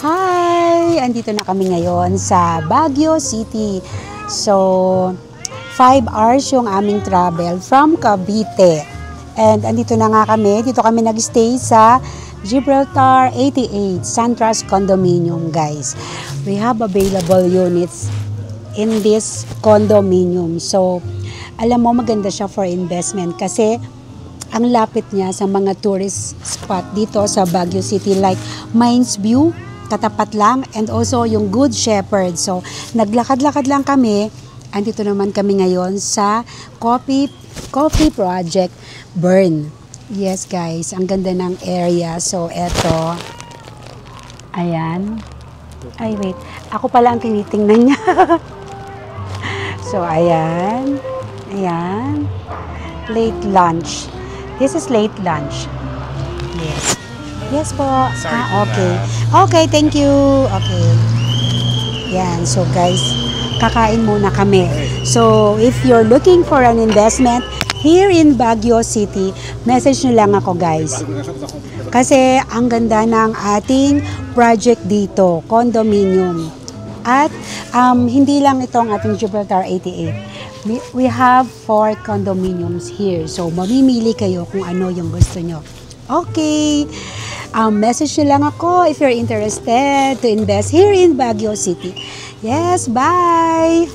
Hi! Andito na kami ngayon sa Baguio City. So, 5 hours yung aming travel from Cavite. And andito na nga kami. Dito kami nag-stay sa Gibraltar 88 Santras Condominium, guys. We have available units in this condominium. So, alam mo, maganda siya for investment kasi ang lapit niya sa mga tourist spot dito sa Baguio City like Mines View, katapat lang, and also yung Good Shepherd. So, naglakad-lakad lang kami. Andito naman kami ngayon sa Coffee Project Burn. Yes, guys, ang ganda ng area. So, eto. Ayan. Ay, wait. Ako pala ang tinitingnan niya. So, ayan. Ayan. Late lunch. This is late lunch. Yes. Yes po. Okay. Okay, thank you. Okay. Yan. So, guys, kakain muna kami. So, if you're looking for an investment here in Baguio City, message nyo lang ako, guys. Kasi ang ganda ng ating project dito, condominium. At hindi lang itong ating Gibraltar 88. We have 4 condominiums here. So, mamimili kayo kung ano yung gusto nyo. Okay. Message nyo lang ako if you're interested to invest here in Baguio City. Yes, bye!